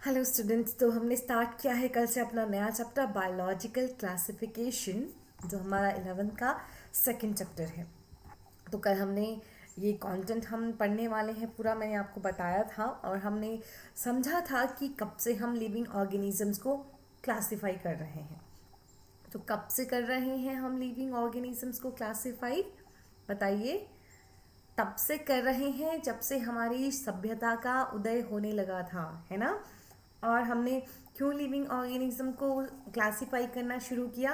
Hello students, तो हमने start किया है कल से अपना नया चैप्टर बायोलॉजिकल क्लासिफिकेशन, जो हमारा 11th का सेकंड चैप्टर है। तो कल हमने ये कंटेंट हम पढ़ने वाले हैं, पूरा मैंने आपको बताया था और हमने समझा था कि कब से हम लिविंग ऑर्गेनिजम्स को क्लासिफाई कर रहे हैं। तो कब से कर रहे हैं हम लिविंग ऑर्गेनिजम्स को क्लासिफाई, बताइए। तब से कर रहे हैं जब से हमारी सभ्यता का उदय होने लगा था, है ना। और हमने क्यों लिविंग ऑर्गेनिज्म को क्लासिफाई करना शुरू किया?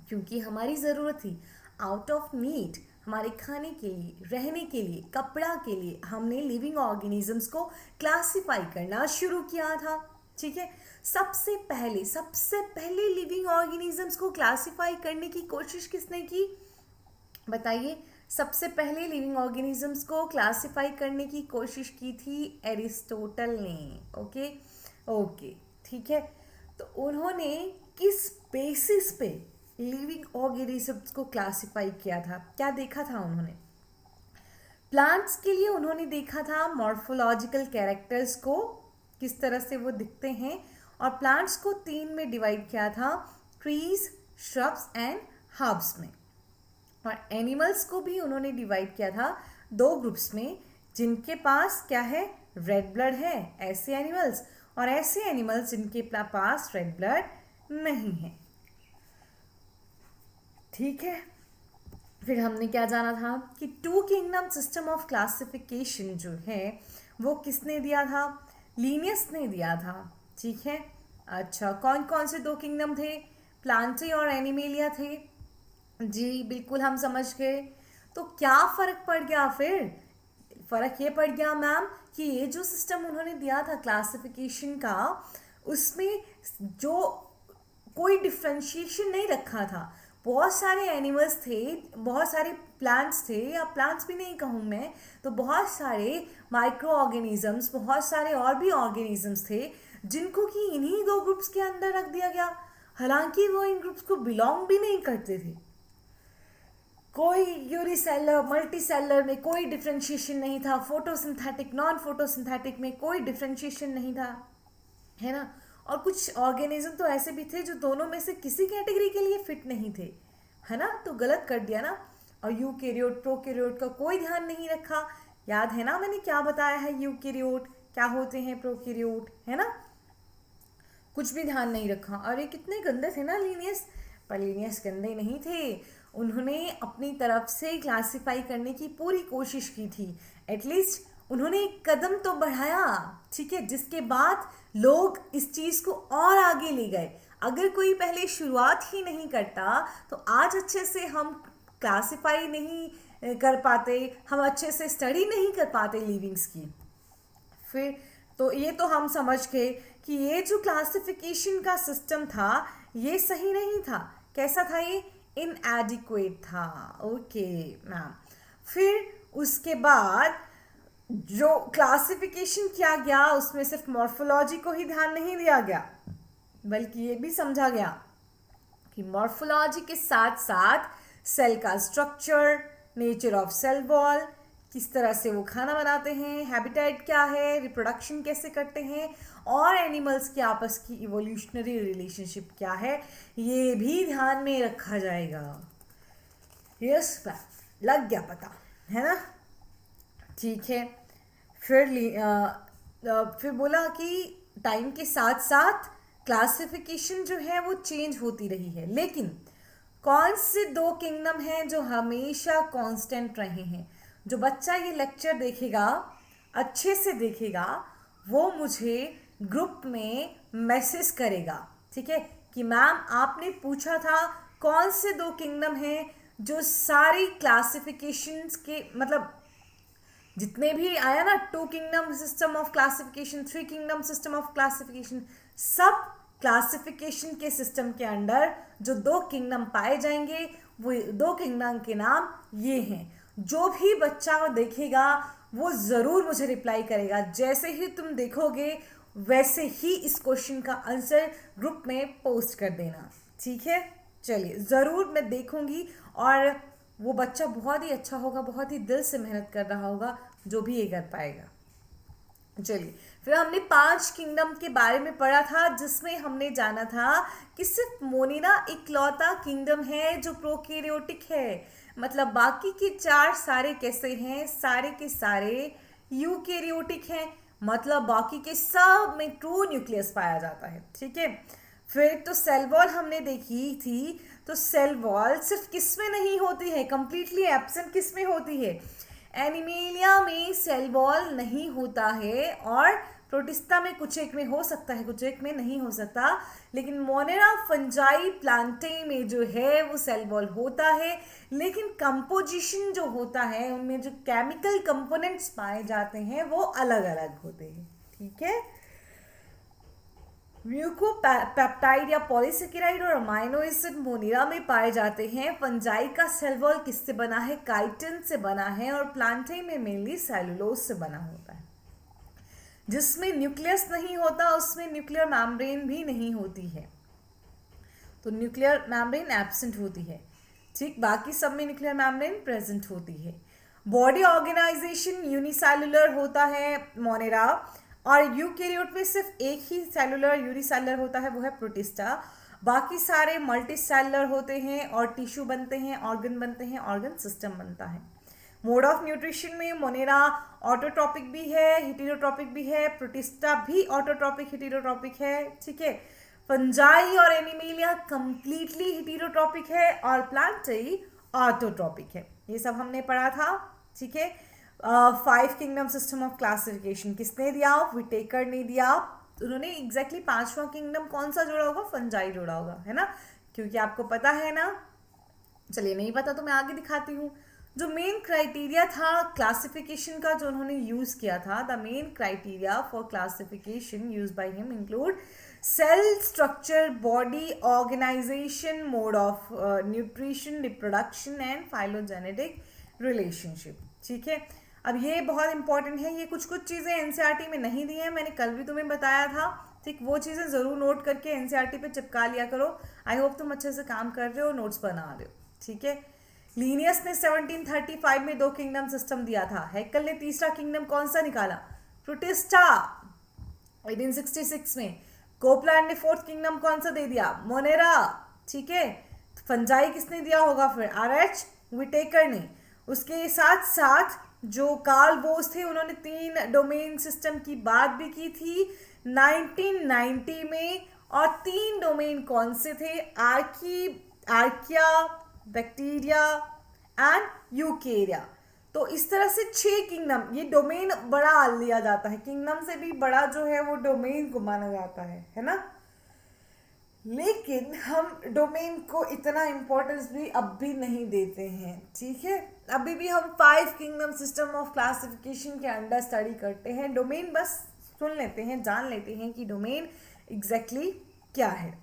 क्योंकि हमारी ज़रूरत थी, आउट ऑफ नीड, हमारे खाने के लिए, रहने के लिए, कपड़ा के लिए हमने लिविंग ऑर्गेनिजम्स को क्लासिफाई करना शुरू किया था। ठीक है, सबसे पहले लिविंग ऑर्गेनिजम्स को क्लासिफाई करने की कोशिश किसने की, बताइए। सबसे पहले लिविंग ऑर्गेनिजम्स को क्लासिफाई करने की कोशिश की थी एरिस्टोटल ने। ओके ओके, ठीक है। तो उन्होंने किस बेसिस पे लिविंग ऑर्गेनिजम्स को क्लासिफाई किया था, क्या देखा था उन्होंने? प्लांट्स के लिए उन्होंने देखा था मॉर्फोलॉजिकल कैरेक्टर्स को, किस तरह से वो दिखते हैं, और प्लांट्स को तीन में डिवाइड किया था, ट्रीज, श्रब्स एंड हर्ब्स में। और एनिमल्स को भी उन्होंने डिवाइड किया था दो ग्रुप्स में, जिनके पास क्या है, रेड ब्लड है, ऐसे एनिमल्स, और ऐसे एनिमल्स जिनके पास रेड ब्लड नहीं है। ठीक है, फिर हमने क्या जाना था कि two kingdom system of classification जो है वो किसने दिया था, लीनियस ने दिया था। ठीक है, अच्छा, कौन कौन से दो किंगडम थे, प्लांटे और एनिमेलिया थे। जी बिल्कुल, हम समझ गए। तो क्या फर्क पड़ गया फिर? फर्क ये पड़ गया मैम कि ये जो सिस्टम उन्होंने दिया था क्लासिफिकेशन का, उसमें जो कोई डिफ्रेंशिएशन नहीं रखा था। बहुत सारे एनिमल्स थे, बहुत सारे प्लांट्स थे, या प्लांट्स भी नहीं कहूँ मैं, तो बहुत सारे माइक्रो ऑर्गेनिजम्स, बहुत सारे और भी ऑर्गेनिजम्स थे जिनको कि इन्हीं दो ग्रुप्स के अंदर रख दिया गया, हालांकि वो इन ग्रुप्स को बिलोंग भी नहीं करते थे। कोई यूनिसेलर मल्टीसेलर में कोई डिफ्रेंशिएशन नहीं था, फोटोसिंथेटिक नॉन फोटोसिंथेटिक में कोई डिफ्रेंशिएशन नहीं था, है ना। और कुछ ऑर्गेनिज्म तो ऐसे भी थे जो दोनों में से किसी कैटेगरी के लिए फिट नहीं थे, है ना। तो गलत कर दिया ना। और यूकैरियोट प्रोकैरियोट का कोई ध्यान नहीं रखा। याद है ना मैंने क्या बताया है, यूकैरियोट क्या होते हैं, प्रोकैरियोट, है ना। कुछ भी ध्यान नहीं रखा। और ये कितने गंदे थे ना लीनियस, पर लीनियस गंदे नहीं थे, उन्होंने अपनी तरफ से क्लासिफाई करने की पूरी कोशिश की थी। एटलीस्ट उन्होंने एक कदम तो बढ़ाया, ठीक है, जिसके बाद लोग इस चीज़ को और आगे ले गए। अगर कोई पहले शुरुआत ही नहीं करता तो आज अच्छे से हम क्लासिफाई नहीं कर पाते, हम अच्छे से स्टडी नहीं कर पाते लिविंग्स की। फिर तो ये तो हम समझ गए कि ये जो क्लासिफिकेशन का सिस्टम था ये सही नहीं था। कैसा था ये? इनएडिक्वेट था। Okay ma'am. फिर उसके बाद जो क्लासिफिकेशन किया गया उसमें सिर्फ मॉर्फोलॉजी को ही ध्यान नहीं दिया गया, बल्कि ये भी समझा गया कि मॉर्फोलॉजी के साथ साथ सेल का structure, nature of cell wall, किस तरह से वो खाना बनाते हैं, हैबिटेट क्या है, रिप्रोडक्शन कैसे करते हैं, और एनिमल्स के आपस की इवोल्यूशनरी रिलेशनशिप क्या है, ये भी ध्यान में रखा जाएगा। यस, लग गया पता, है ना। ठीक है, फिर बोला कि टाइम के साथ साथ क्लासिफिकेशन जो है वो चेंज होती रही है, लेकिन कौन से दो किंगडम हैं जो हमेशा कांस्टेंट रहे हैं? जो बच्चा ये लेक्चर देखेगा, अच्छे से देखेगा, वो मुझे ग्रुप में मैसेज करेगा, ठीक है, कि मैम आपने पूछा था कौन से दो किंगडम हैं जो सारी क्लासिफिकेशंस के, मतलब जितने भी आया ना, two kingdom system of classification, three kingdom system of classification, सब क्लासिफिकेशन के सिस्टम के अंडर जो दो किंगडम पाए जाएंगे वो दो किंगडम के नाम ये हैं। जो भी बच्चा देखेगा वो ज़रूर मुझे रिप्लाई करेगा। जैसे ही तुम देखोगे वैसे ही इस क्वेश्चन का आंसर ग्रुप में पोस्ट कर देना, ठीक है। चलिए, ज़रूर मैं देखूंगी, और वो बच्चा बहुत ही अच्छा होगा, बहुत ही दिल से मेहनत कर रहा होगा जो भी ये कर पाएगा। चलिए, फिर फिर हमने 5 किंगडम के बारे में पढ़ा था, जिसमें हमने जाना था कि सिर्फ मोनेरा इकलौता किंगडम है जो प्रोकैरियोटिक है, मतलब बाकी के 4 सारे कैसे हैं, सारे के सारे यूकैरियोटिक हैं, मतलब बाकी के सब में ट्रू न्यूक्लियस पाया जाता है। ठीक है, फिर तो सेल वॉल हमने देखी थी, तो सेल वॉल सिर्फ किस में नहीं होती है, कंप्लीटली एब्सेंट किस में होती है, एनिमेलिया में सेल वॉल नहीं होता है, और प्रोटिस्टा में कुछ एक में हो सकता है, कुछ एक में नहीं हो सकता, लेकिन मोनेरा फंजाई प्लांटे में जो है वो सेल वॉल होता है, लेकिन कंपोजिशन जो होता है उनमें जो केमिकल कंपोनेंट्स पाए जाते हैं वो अलग अलग होते हैं। ठीक है, म्यूकोपेप्टाइड या पॉलीसेकेराइड और अमाइनो एसिड मोनेरा में पाए जाते हैं। फंजाई का सेल वॉल किससे बना है, काइटिन से बना है, और प्लांटे में मेनली सेलुलोज से बना होता है। जिसमें न्यूक्लियस नहीं होता उसमें न्यूक्लियर मेम्ब्रेन भी नहीं होती है, तो न्यूक्लियर मेम्ब्रेन एब्सेंट होती है। ठीक, बाकी सब में न्यूक्लियर मेम्ब्रेन प्रेजेंट होती है। बॉडी ऑर्गेनाइजेशन यूनिसेलुलर होता है मोनेरा, और यूकैरियोट में सिर्फ एक ही सेलुलर यूनिसेलुलर होता है, वो है प्रोटिस्टा। बाकी सारे मल्टीसेलुलर होते हैं और टिश्यू बनते हैं, ऑर्गन बनते हैं, ऑर्गन सिस्टम बनता है। मोड ऑफ न्यूट्रिशन में मोनेरा ऑटोट्रॉपिक भी है, हेटेरोट्रॉपिक भी है, प्रोटिस्टा भी ऑटोट्रॉपिक हेटेरोट्रॉपिक है। ठीक है, फंजाई और एनिमेलिया कंप्लीटली हेटेरोट्रॉपिक है, और प्लांटाई ऑटोट्रॉपिक है। ये सब हमने पढ़ा था। ठीक है, 5 किंगडम सिस्टम ऑफ क्लासिफिकेशन किसने दिया, विटेकर ने दिया। उन्होंने एग्जैक्टली 5वां किंगडम कौन सा जोड़ा होगा, फंजाई जोड़ा होगा, है ना, क्योंकि आपको पता है ना। चलिए, नहीं पता तो मैं आगे दिखाती हूँ। जो मेन क्राइटेरिया था क्लासिफिकेशन का जो उन्होंने यूज किया था, the main criteria for classification use by him include cell structure, body organisation, mode of nutrition, reproduction and phylogenetic relationship. ठीक है, अब ये बहुत इंपॉर्टेंट है, ये कुछ कुछ चीज़ें एनसीईआरटी में नहीं दी हैं, मैंने कल भी तुम्हें बताया था। ठीक, वो चीज़ें ज़रूर नोट करके एनसीईआरटी पे चिपका लिया करो। आई होप तुम अच्छे से काम कर रहे हो, नोट्स बना रहे हो। ठीक है, लीनियस ने 1735 में 2 किंगडम सिस्टम दिया था। हैकल ने तीसरा किंगडम कौन सा निकाला, प्रोटिस्टा, 1866 में। कोपलैंड ने 4th किंगडम कौन सा दे दिया, मोनेरा। ठीक है, फंजाई किसने दिया होगा फिर, आरएच विटेकर ने। उसके साथ साथ जो कार्ल बोस थे उन्होंने 3 डोमेन सिस्टम की बात भी की थी 1990 में, और 3 डोमेन कौन से थे, आर्किया, बैक्टीरिया एंड यूकेरिया। तो इस तरह से 6 किंगडम, ये डोमेन बड़ा लिया जाता है, किंगडम से भी बड़ा जो है वो डोमेन को माना जाता है ना। लेकिन हम डोमेन को इतना इम्पोर्टेंस भी अब भी नहीं देते हैं। ठीक है, अभी भी हम 5 किंगडम सिस्टम ऑफ क्लासिफिकेशन के अंडर स्टडी करते हैं। डोमेन बस सुन लेते हैं, जान लेते हैं कि डोमेन एग्जैक्टली क्या है।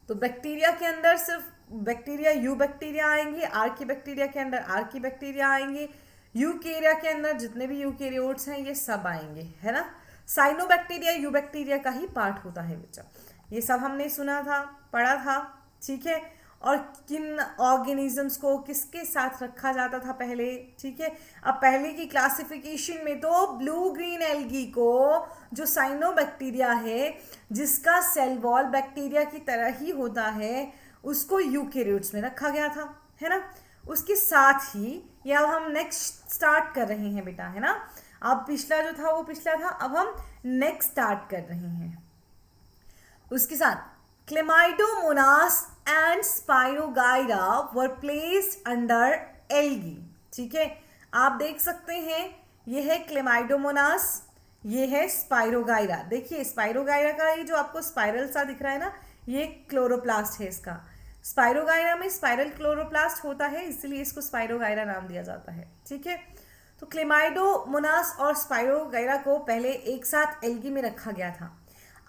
तो बैक्टीरिया के अंदर सिर्फ बैक्टीरिया, यू बैक्टीरिया आएंगे, आर्की बैक्टीरिया के अंदर आर्की बैक्टीरिया आएंगे, यूकेरिया के अंदर जितने भी यूकेरियोट्स हैं ये सब आएंगे, है ना। साइनोबैक्टीरिया यू बैक्टीरिया का ही पार्ट होता है बच्चा। ये सब हमने सुना था, पढ़ा था। ठीक है, और किन ऑर्गेनिजम्स को किसके साथ रखा जाता था पहले। ठीक है, अब पहले की क्लासिफिकेशन में तो ब्लू ग्रीन एल्गी को, जो साइनोबैक्टीरिया है जिसका सेल वॉल बैक्टीरिया की तरह ही होता है, उसको यूकेरियोट्स में रखा गया था, है ना। उसके साथ ही ये अब हम नेक्स्ट स्टार्ट कर रहे हैं बेटा, है ना। अब पिछला जो था वो पिछला था, अब हम नेक्स्ट स्टार्ट कर रहे हैं। उसके साथ Chlamydomonas and spirogyra were placed under algae. ठीक है, आप देख सकते हैं ये है क्लेमाइडोमोनास, ये है स्पाइरोगाइरा। देखिए स्पाइरोगाइरा का ये जो आपको स्पाइरल सा दिख रहा है ना, ये क्लोरोप्लास्ट है इसका। स्पाइरोगाइरा में स्पाइरल क्लोरोप्लास्ट होता है, इसलिए इसको स्पाइरोगाइरा नाम दिया जाता है। ठीक है, तो क्लेमाइडोमोनास और स्पाइरोगाइरा को पहले एक साथ एल्गी में रखा गया था।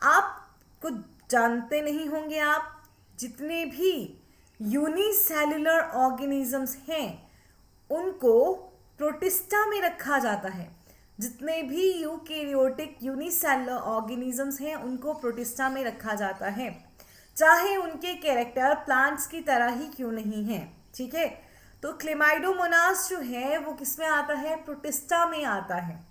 आपको जानते नहीं होंगे आप, जितने भी यूनिसेलुलर ऑर्गेनिजम्स हैं उनको प्रोटिस्टा में रखा जाता है। जितने भी यूकेरियोटिक यूनिसेलुलर ऑर्गेनिजम्स हैं उनको प्रोटिस्टा में रखा जाता है, चाहे उनके कैरेक्टर प्लांट्स की तरह ही क्यों नहीं है। ठीक है, तो क्लेमाइडोमोनास जो है वो किस में आता है, प्रोटिस्टा में आता है।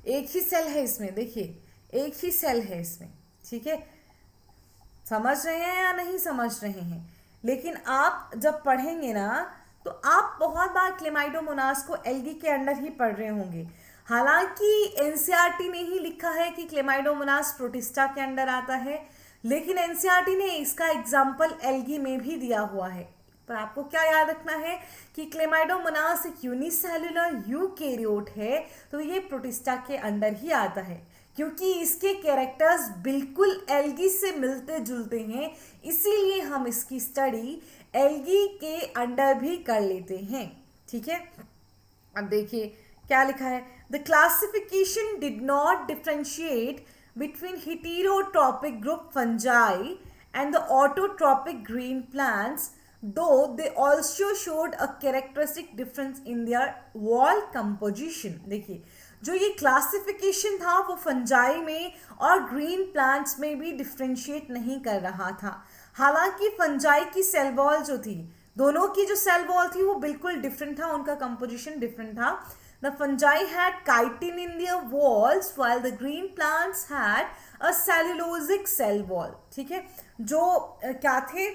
एक ही सेल है इसमें, देखिए एक ही सेल है इसमें, ठीक है। समझ रहे हैं या नहीं समझ रहे हैं? लेकिन आप जब पढ़ेंगे ना तो आप बहुत बार क्लेमाइडोमोनास को एल्गी के अंडर ही पढ़ रहे होंगे। हालांकि एनसीईआरटी ने ही लिखा है कि क्लेमाइडोमोनास प्रोटिस्टा के अंडर आता है, लेकिन एनसीईआरटी ने इसका एग्जाम्पल एल्गी में भी दिया हुआ है। पर आपको क्या याद रखना है कि क्लेमाइडोमोनास एक यूनिसेल्युलर यूकेरियोट है, तो ये प्रोटिस्टा के अंडर ही आता है, क्योंकि इसके कैरेक्टर्स बिल्कुल एल्गी से मिलते जुलते हैं, इसीलिए हम इसकी स्टडी एल्गी के अंडर भी कर लेते हैं, ठीक है। अब देखिए क्या लिखा है, the classification did not differentiate between heterotrophic group fungi and the autotrophic green plants, though they also showed a characteristic difference in their wall composition। देखिए जो ये क्लासिफिकेशन था वो फंजाई में और ग्रीन प्लांट्स में भी डिफ्रेंशिएट नहीं कर रहा था। हालांकि फंजाई की सेल वॉल जो थी, दोनों की जो सेल वॉल थी वो बिल्कुल डिफरेंट था, उनका कंपोजिशन डिफरेंट था। The fungi had chitin in their walls while the green plants had a cellulosic cell wall, ठीक है। जो क्या थे,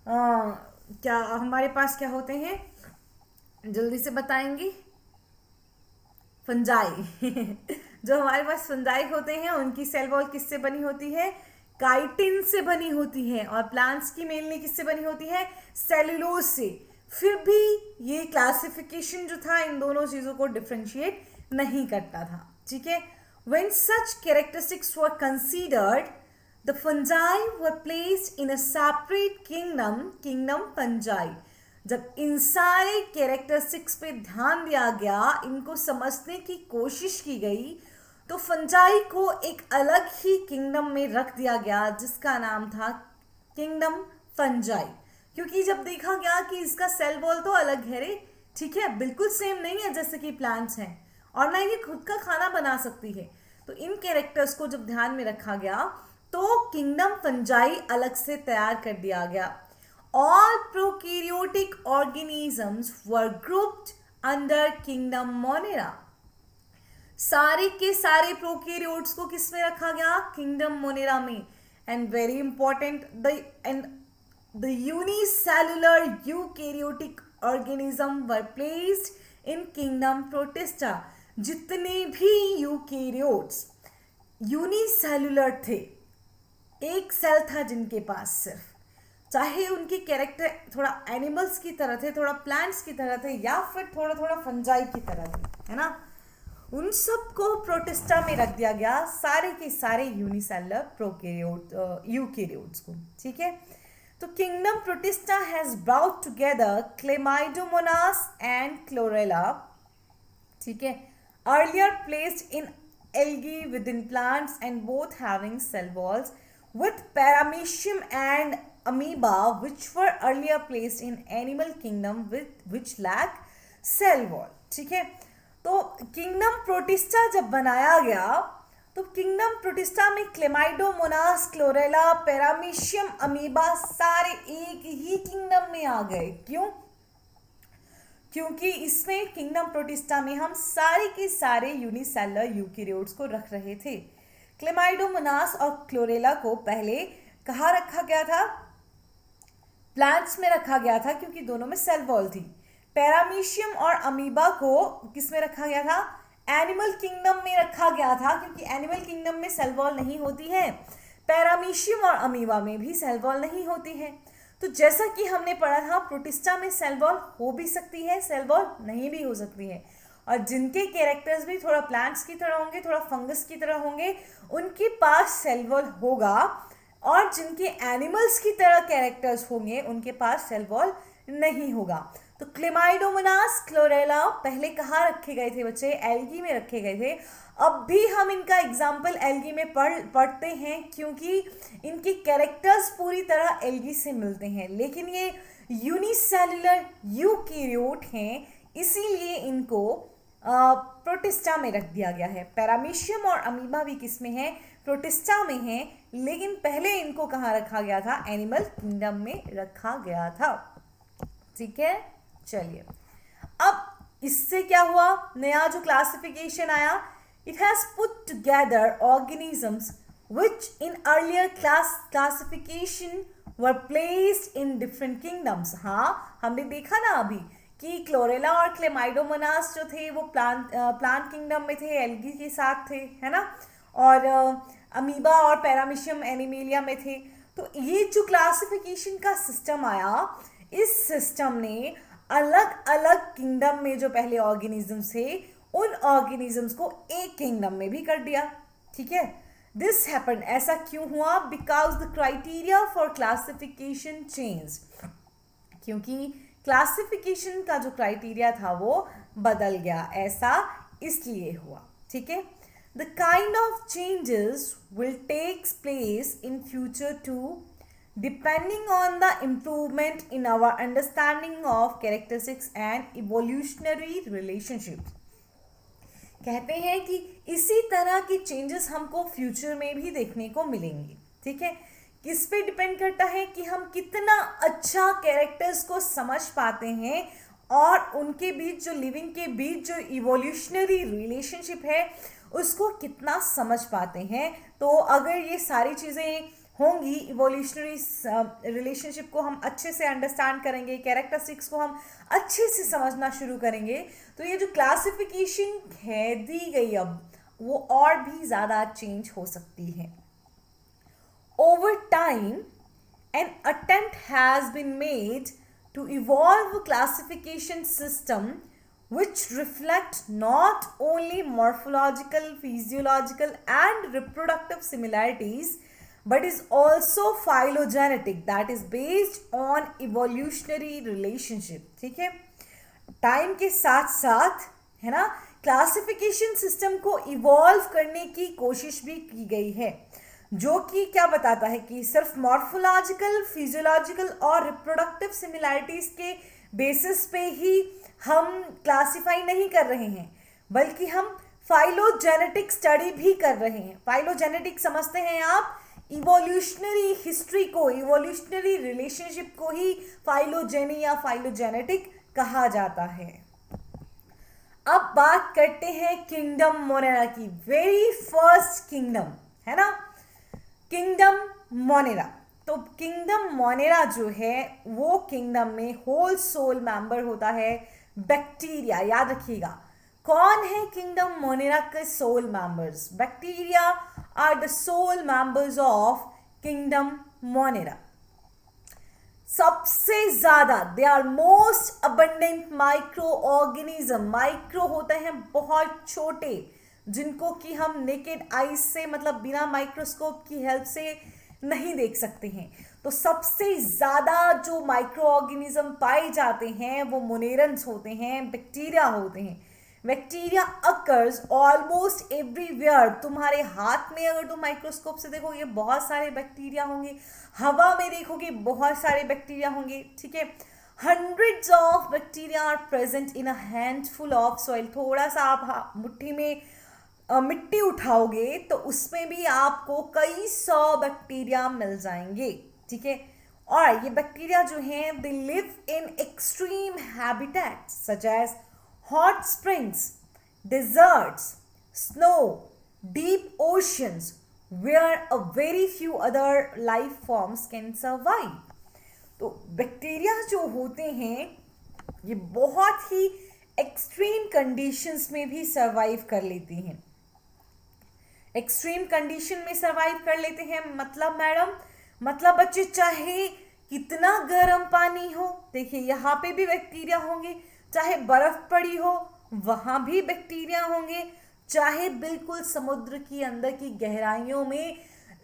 क्या हमारे पास क्या होते हैं, जल्दी से बताएंगे, फंजाई जो हमारे पास फंजाई होते हैं उनकी सेल वॉल किससे बनी होती है, काइटिन से बनी होती है, और प्लांट्स की मेनली किससे बनी होती है, सेल्यूलोज से। फिर भी ये क्लासिफिकेशन जो था इन दोनों चीजों को डिफरेंशिएट नहीं करता था, ठीक है। When such characteristics were considered the fungi were placed in a separate kingdom fungi. जब इन सारे कैरेक्टरिस्टिक्स पे ध्यान दिया गया, इनको समझने की कोशिश की गई, तो फंजाई को एक अलग ही किंगडम में रख दिया गया जिसका नाम था किंगडम फंजाई। क्योंकि जब देखा गया कि इसका सेल वॉल तो अलग है रे, ठीक है, बिल्कुल सेम नहीं है जैसे कि प्लांट्स हैं, और ना ये खुद का खाना बना सकती है, तो इन कैरेक्टर्स को जब ध्यान में रखा गया तो किंगडम फंजाई अलग से तैयार कर दिया गया। ऑल प्रोकैरियोटिक ऑर्गेनिजम्स वर ग्रुप्ड अंडर किंगडम मोनेरा। सारे के सारे प्रोकैरियोट्स को किस में रखा गया, किंगडम मोनेरा में। And very important, the unicellular eukaryotic organism were placed in kingdom protista। जितने भी यूकेरियोट्स यूनिसेल्युलर थे, एक सेल था जिनके पास सिर्फ, चाहे उनके कैरेक्टर थोड़ा एनिमल्स की तरह थे, थोड़ा प्लांट्स की तरह थे, या फिर थोड़ा थोड़ा फंजाई की तरह थे, है ना, उन सबको प्रोटिस्टा में रख दिया गया, सारे के सारे यूनिसेल्युलर प्रोकैरियोट यूकेरियोट्स को, ठीक है। तो kingdom protista has brought together chlamydomonas and chlorella, ठीक है, earlier placed in algae within plants and both having cell walls, with paramecium and amoeba which were earlier placed in animal kingdom with which lack cell wall, ठीक है। तो kingdom protista जब बनाया गया तो kingdom protista में Chlamydomonas, chlorella, paramecium, amoeba सारे एक ही किंगडम में आ गए। क्यों? क्योंकि इसमें किंगडम प्रोटिस्टा में हम सारे के सारे यूनिसेल्युलर यूकेरियोट्स को रख रहे थे। क्लेमाइडोमोनास और क्लोरेला को पहले कहाँ रखा गया था, प्लांट्स में रखा गया था क्योंकि दोनों में सेल वॉल थी। पैरामीशियम और अमीबा को किस में रखा गया था, एनिमल किंगडम में रखा गया था क्योंकि एनिमल किंगडम में सेल वॉल नहीं होती है, पैरामीशियम और अमीबा में भी सेल वॉल नहीं होती है। तो जैसा कि हमने पढ़ा था प्रोटिस्टा में सेल वॉल हो भी सकती है, सेल वॉल नहीं भी हो सकती है, और जिनके कैरेक्टर्स भी थोड़ा प्लांट्स की तरह होंगे, थोड़ा फंगस की तरह होंगे, उनके पास सेल वॉल होगा, और जिनके एनिमल्स की तरह कैरेक्टर्स होंगे उनके पास सेल वॉल नहीं होगा। तो क्लेमाइडोमोनास, क्लोरेला पहले कहाँ रखे गए थे बच्चे, एल्गी में रखे गए थे। अब भी हम इनका एग्जाम्पल एल्गी में पढ़ते हैं क्योंकि इनके कैरेक्टर्स पूरी तरह एल्गी से मिलते हैं, लेकिन ये यूनिसेल्युलर यूकेरियोट हैं, इसीलिए इनको प्रोटिस्टा में रख दिया गया है। पैरामीशियम और अमीबा भी किस में है, प्रोटिस्टा में है, लेकिन पहले इनको कहाँ रखा गया था, एनिमल किंगडम में रखा गया था, ठीक है। चलिए अब इससे क्या हुआ, नया जो क्लासिफिकेशन आया It has put together organisms which in earlier classification were placed in different kingdoms. हाँ, हमने देखा ना अभी कि क्लोरेला और क्लेमाइडोमोनास जो थे वो प्लांट किंगडम में थे, एल्गी के साथ थे, है ना, और अमीबा और पैरामीशियम एनिमेलिया में थे. तो ये जो क्लासिफिकेशन का सिस्टम आया, इस सिस्टम ने अलग अलग किंगडम में जो पहले ऑर्गेनिजम्स थे उन ऑर्गेनिजम्स को एक किंगडम में भी कर दिया. ठीक है, दिस हैपन, ऐसा क्यों हुआ? Because the criteria for classification change, क्योंकि क्लासिफिकेशन का जो क्राइटेरिया था वो बदल गया, ऐसा इसलिए हुआ. ठीक है, the kind of changes will takes place in future to depending on the improvement in our understanding of characteristics and evolutionary relationships. कहते हैं कि इसी तरह की चेंजेस हमको फ्यूचर में भी देखने को मिलेंगे. ठीक है, किस पे डिपेंड करता है कि हम कितना अच्छा कैरेक्टर्स को समझ पाते हैं और उनके बीच जो लिविंग के बीच जो इवोल्यूशनरी रिलेशनशिप है उसको कितना समझ पाते हैं. तो अगर ये सारी चीज़ें होंगी, इवोल्यूशनरी रिलेशनशिप को हम अच्छे से अंडरस्टैंड करेंगे, कैरेक्टरिस्टिक्स को हम अच्छे से समझना शुरू करेंगे, तो ये जो क्लासिफिकेशन है दी गई अब वो और भी ज़्यादा चेंज हो सकती है. Over time an attempt has been made to evolve a classification system which reflect not only morphological, physiological and reproductive similarities but is also phylogenetic, that is based on evolutionary relationship. ठीक है, time के साथ साथ, है ना, classification system को evolve करने की कोशिश भी की गई है, जो कि क्या बताता है कि सिर्फ मॉर्फोलॉजिकल, फिजियोलॉजिकल और रिप्रोडक्टिव सिमिलैरिटीज के बेसिस पे ही हम क्लासिफाई नहीं कर रहे हैं, बल्कि हम फाइलोजेनेटिक स्टडी भी कर रहे हैं. फाइलोजेनेटिक समझते हैं आप? इवोल्यूशनरी हिस्ट्री को, इवोल्यूशनरी रिलेशनशिप को ही फाइलोजेनी या फाइलोजेनेटिक कहा जाता है. अब बात करते हैं किंगडम मोनेरा की, वेरी फर्स्ट किंगडम, है ना, किंगडम मोनेरा. तो किंगडम मोनेरा जो है वो किंगडम में होल सोल मेंबर होता है बैक्टीरिया. याद रखिएगा, कौन है किंगडम मोनेरा के sole members? Bacteria are the sole members of kingdom monera. सबसे ज्यादा they are most abundant micro organism. Micro होते हैं बहुत छोटे, जिनको कि हम नेकेड आईज से, मतलब बिना माइक्रोस्कोप की हेल्प से नहीं देख सकते हैं. तो सबसे ज़्यादा जो माइक्रो ऑर्गेनिज्म पाए जाते हैं वो मोनेरन्स होते हैं, बैक्टीरिया होते हैं. Bacteria occurs almost everywhere. तुम्हारे हाथ में अगर तुम माइक्रोस्कोप से देखोगे बहुत सारे बैक्टीरिया होंगे, हवा में देखोगे बहुत सारे बैक्टीरिया होंगे. ठीक है, hundreds of bacteria are present in a handful of soil. थोड़ा सा आप मुट्ठी में मिट्टी उठाओगे तो उसमें भी आपको कई 100 बैक्टीरिया मिल जाएंगे. ठीक है, और ये बैक्टीरिया जो हैं they live in extreme habitats such as hot springs, deserts, snow, deep oceans, where a very few other life forms can survive. तो बैक्टीरिया जो होते हैं ये बहुत ही एक्सट्रीम कंडीशंस में भी सरवाइव कर लेते हैं. एक्सट्रीम कंडीशन में सरवाइव कर लेते हैं मतलब मैडम, मतलब बच्चे चाहे कितना गर्म पानी हो, देखिए यहाँ पे भी बैक्टीरिया होंगे, चाहे बर्फ पड़ी हो वहां भी बैक्टीरिया होंगे, चाहे बिल्कुल समुद्र की अंदर की गहराइयों में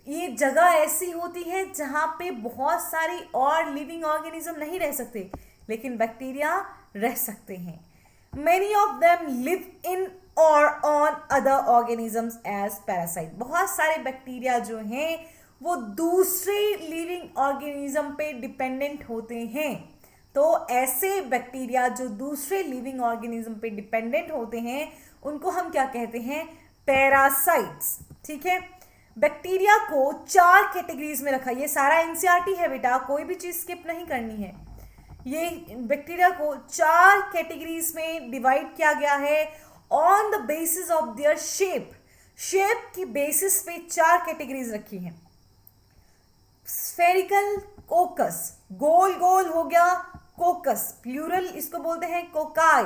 ये जगह ऐसी होती है जहां पे बहुत सारी और लिविंग ऑर्गेनिज्म नहीं रह सकते, लेकिन बैक्टीरिया रह सकते हैं. Many of them live in और on other organisms as parasite. बहुत सारे बैक्टीरिया जो हैं वो दूसरे लिविंग ऑर्गेनिज्म पे डिपेंडेंट होते हैं. तो ऐसे बैक्टीरिया जो दूसरे लिविंग ऑर्गेनिज्म पे डिपेंडेंट होते हैं उनको हम क्या कहते हैं? पैरासाइट्स. ठीक है, बैक्टीरिया को 4 कैटेगरीज में रखा. ये सारा एनसीईआरटी है बेटा, कोई भी चीज स्किप नहीं करनी है. ये बैक्टीरिया को 4 कैटेगरीज में डिवाइड किया गया है on the basis of their shape. Shape की बेसिस पे 4 कैटेगरीज रखी हैं। स्फेरिकल कोकस, गोल गोल हो गया कोकस, प्लूरल इसको बोलते हैं कोकाई।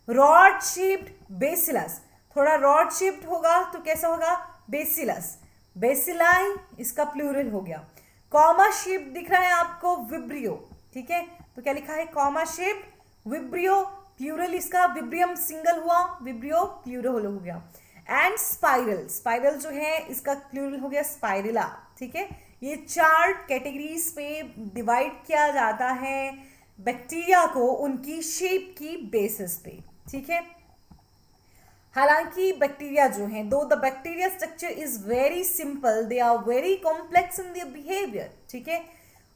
रॉड शेप्ड बेसिलस, थोड़ा रॉड शेप्ड होगा तो कैसा होगा बेसिलस, बेसिलाई इसका प्लूरल हो गया। कॉमा शेप दिख रहा है आपको विब्रियो, ठीक है, तो क्या लिखा है कॉमा शेप्ड विब्रियो, प्लूरल इसका विब्रियम सिंगल हुआ, विब्रियो प्लूरल हो गया। एंड स्पाइरल, स्पाइरल जो है इसका प्लूरल हो गया स्पाइरिला, ठीक है। ये 4 कैटेगरीज पे डिवाइड किया जाता है बैक्टीरिया को उनकी शेप की बेसिस पे, ठीक है। हालांकि बैक्टीरिया जो हैं, though the bacteria structure is very simple, they are very complex in their behaviour, ठीक है।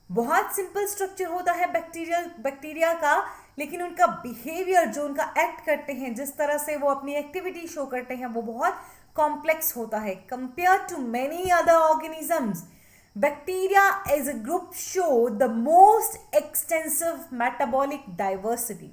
बहुत सिंपल स्ट्रक्चर होता है बैक्टीरिया का, लेकिन उनका बिहेवियर जो उनका एक्ट करते हैं, जिस तरह से वो अपनी एक्टिविटी शो करते हैं, वो बहुत कॉम्प्लेक्स होता है compare to many other organisms. Bacteria as a group show the most extensive metabolic diversity.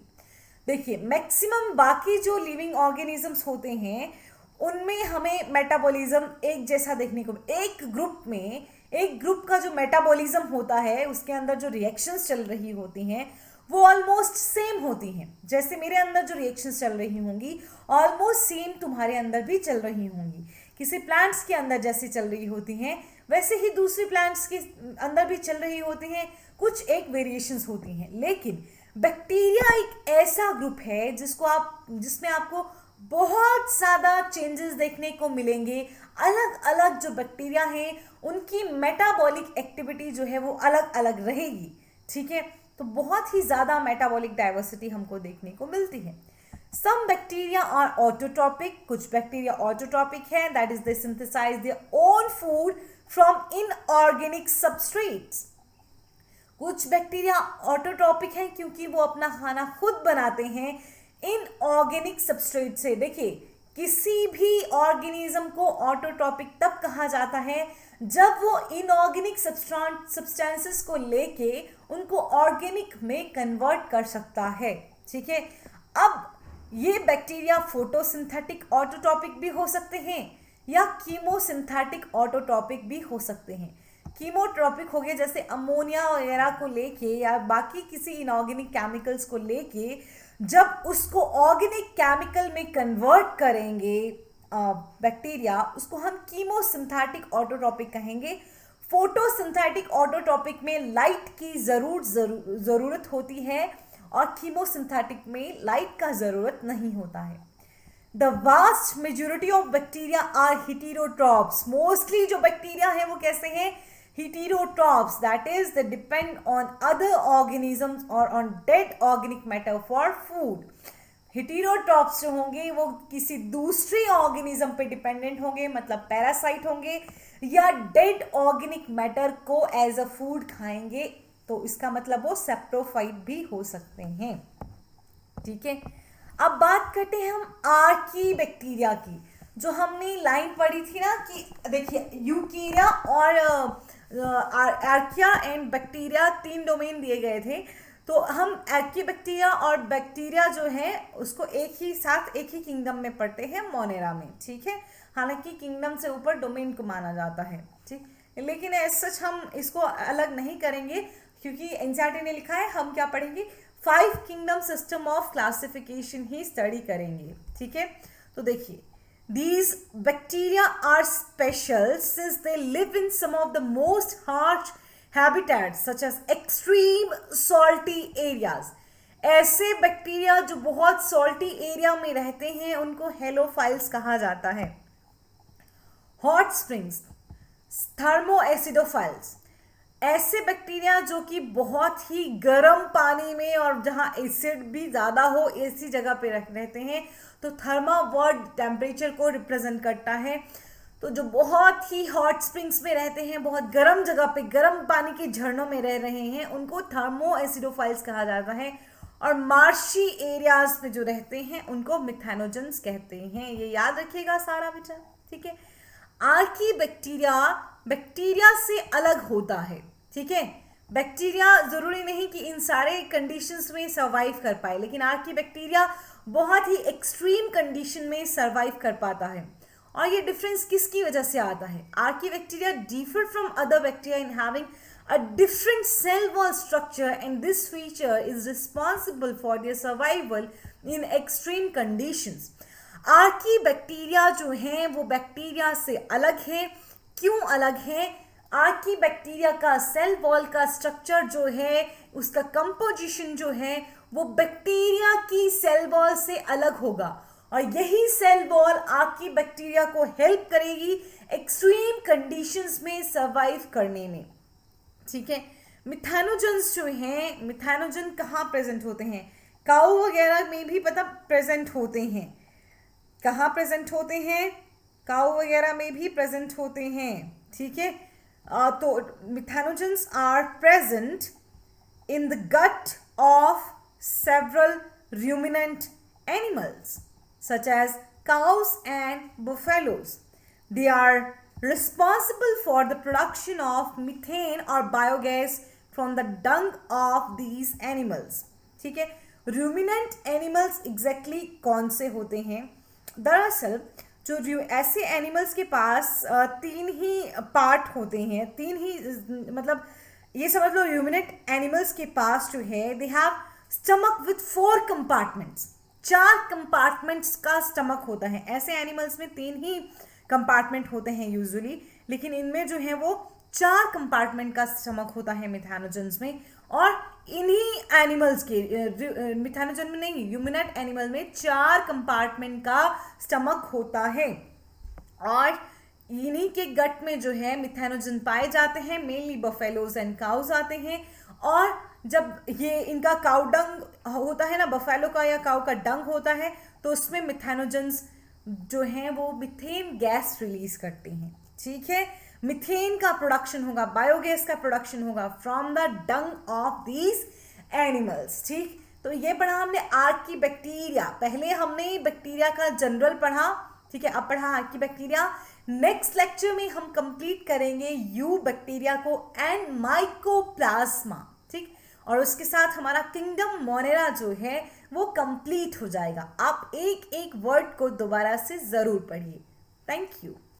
देखिए मैक्सिमम बाकी जो लिविंग ऑर्गेनिजम्स होते हैं उनमें हमें मेटाबॉलिज्म एक जैसा देखने को, एक ग्रुप का जो मेटाबॉलिज्म होता है उसके अंदर जो रिएक्शंस चल रही होती हैं वो ऑलमोस्ट सेम होती हैं। जैसे मेरे अंदर जो रिएक्शंस चल रही होंगी ऑलमोस्ट सेम तुम्हारे अंदर भी चल रही होंगी। किसी प्लांट्स के अंदर जैसी चल रही होती हैं वैसे ही दूसरी प्लांट्स के अंदर भी चल रही होती हैं, कुछ एक वेरिएशंस होती हैं। लेकिन बैक्टीरिया एक ऐसा ग्रुप है जिसमें आपको बहुत ज़्यादा चेंजेस देखने को मिलेंगे। अलग अलग जो बैक्टीरिया हैं उनकी मेटाबॉलिक एक्टिविटी जो है वो अलग अलग रहेगी, ठीक है। तो बहुत ही ज़्यादा मेटाबॉलिक डाइवर्सिटी हमको देखने को मिलती है। सम बैक्टीरिया आर ऑटोट्रॉपिक, कुछ बैक्टीरिया ऑटोट्रॉपिक है, that is they synthesise their own food from inorganic substrates. कुछ बैक्टीरिया ऑटोट्रॉपिक हैं क्योंकि वो अपना खाना खुद बनाते हैं इनऑर्गेनिक सबस्ट्रेट से। देखिए किसी भी ऑर्गेनिज्म को ऑटोट्रॉपिक तब कहा जाता है जब वो इनऑर्गेनिक सब्सटेंसेस को लेके उनको ऑर्गेनिक में कन्वर्ट कर सकता है, ठीक है। अब ये बैक्टीरिया फोटोसिंथेटिक ऑटोट्रॉपिक भी हो सकते हैं या कीमोसिंथेटिक ऑटोट्रॉपिक भी हो सकते हैं। कीमोट्रॉपिक हो गया जैसे अमोनिया वगैरह को लेके या बाकी किसी इनऑर्गेनिक केमिकल्स को लेके जब उसको ऑर्गेनिक केमिकल में कन्वर्ट करेंगे बैक्टीरिया, उसको हम कीमोसिंथेटिक ऑटोट्रॉपिक कहेंगे। फोटोसिंथेटिक ऑटोट्रॉपिक में लाइट की ज़रूरत होती है और कीमोसिंथेटिक में लाइट का ज़रूरत नहीं होता है। The vast majority of bacteria are heterotrophs. Mostly जो बैक्टीरिया हैं वो कैसे हैं? Heterotrophs, that is they depend on other organisms or on dead organic matter for food. Heterotrophs जो होंगे वो किसी दूसरे ऑर्गेनिज्म पे डिपेंडेंट होंगे, मतलब पैरासाइट होंगे या डेड ऑर्गेनिक मैटर को एज अ फूड खाएंगे, तो इसका मतलब वो सेप्रोफाइट भी हो सकते हैं, ठीक है। अब बात करते हैं हम आर्की बैक्टीरिया की। जो हमने लाइन पढ़ी थी ना कि देखिए यूकेरिया और आर्किया एंड बैक्टीरिया 3 डोमेन दिए गए थे, तो हम आर्की बैक्टीरिया और बैक्टीरिया जो है उसको एक ही किंगडम में पढ़ते हैं, मोनेरा में, ठीक है। हालांकि किंगडम से ऊपर डोमेन को माना जाता है, ठीक, लेकिन एज सच हम इसको अलग नहीं करेंगे क्योंकि एनसीईआरटी ने लिखा है हम क्या पढ़ेंगे 5 kingdom system of classification he study करेंगे, ठीक है। तो देखिए these bacteria are special since they live in some of the most harsh habitats such as extreme salty areas. ऐसे बैक्टीरिया जो बहुत सॉल्टी एरिया में रहते हैं उनको हेलोफाइल्स कहा जाता है। हॉट स्प्रिंग्स, थर्मोएसिडोफाइल्स, ऐसे बैक्टीरिया जो कि बहुत ही गर्म पानी में और जहाँ एसिड भी ज़्यादा हो ऐसी जगह पे रहते हैं, तो थर्मा वर्ड टेम्परेचर को रिप्रेजेंट करता है। तो जो बहुत ही हॉट स्प्रिंग्स में रहते हैं, बहुत गर्म जगह पे गर्म पानी के झरनों में रह रहे हैं, उनको थर्मोएसिडोफाइल्स कहा जाता है। और मार्शी एरियाज में जो रहते हैं उनको मिथेनोजेंस कहते हैं। ये याद रखिएगा सारा विचार, ठीक है। आर्की बैक्टीरिया से अलग होता है, ठीक है। बैक्टीरिया जरूरी नहीं कि इन सारे कंडीशंस में सर्वाइव कर पाए, लेकिन आर्की बैक्टीरिया बहुत ही एक्सट्रीम कंडीशन में सर्वाइव कर पाता है। और ये डिफरेंस किसकी वजह से आता है? Archaebacteria differ from other bacteria in having a different cell wall structure, and this feature is responsible for their survival in extreme conditions. Archie bacteria जो हैं वो बैक्टीरिया से अलग है। क्यों अलग है? आर्की बैक्टीरिया का सेल वॉल का स्ट्रक्चर जो है, उसका कंपोजिशन जो है, वो बैक्टीरिया की सेल वॉल से अलग होगा, और यही सेल वॉल आर्की बैक्टीरिया को हेल्प करेगी एक्सट्रीम कंडीशंस में सर्वाइव करने में। ठीक है। मिथेनोजेंस जो हैं, मिथेनोजन कहाँ प्रेजेंट होते हैं? काऊ वगैरह में भी पता प्रेजेंट होते हैं। कहाँ प्रेजेंट होते हैं? काऊ वगैरह में भी प्रेजेंट होते हैं। ठीक है। तो methanogens are present in the gut of several ruminant animals such as cows and buffaloes. They are responsible for the production of methane or biogas from the dung of these animals. ठीक है। ruminant animals exactly कौन से होते हैं? दरअसल जो ऐसे animals के पास तीन ही पार्ट होते हैं, तीन ही मतलब ये समझ लो, ह्यूमिनेट एनिमल्स के पास जो है they have stomach with 4 compartments, 4 compartments का स्टमक होता है। ऐसे एनिमल्स में 3 ही कंपार्टमेंट होते हैं यूजुअली, लेकिन इनमें जो है वो 4 कंपार्टमेंट का स्टमक होता है मिथेनोजेंस में। और इन्हीं एनिमल्स के, मिथेनोजन में नहीं, ह्यूमिनेट एनिमल में 4 कंपार्टमेंट का स्टमक होता है, और इन्हीं के गट में जो है मिथेनोजन पाए जाते हैं। मेनली बफेलोज एंड काउज आते हैं, और जब ये इनका काउ डंग होता है ना, बफेलो का या काउ का डंग होता है, तो उसमें मिथेनोजेंस जो हैं वो मिथेन गैस रिलीज करते हैं। ठीक है। मिथेन का प्रोडक्शन होगा, बायोगैस का प्रोडक्शन होगा from the Dang of these animals. ठीक। तो ये पढ़ा हमने आर्की बैक्टीरिया। पहले हमने बैक्टीरिया का जनरल पढ़ा, ठीक है, अब पढ़ा आर्की बैक्टीरिया। नेक्स्ट लेक्चर में हम कंप्लीट करेंगे यू बैक्टीरिया को एंड माइकोप्लाज्मा। ठीक। और उसके साथ हमारा किंगडम मोनेरा जो है वो कंप्लीट हो जाएगा। आप एक एक वर्ड को दोबारा से जरूर पढ़िए। Thank you.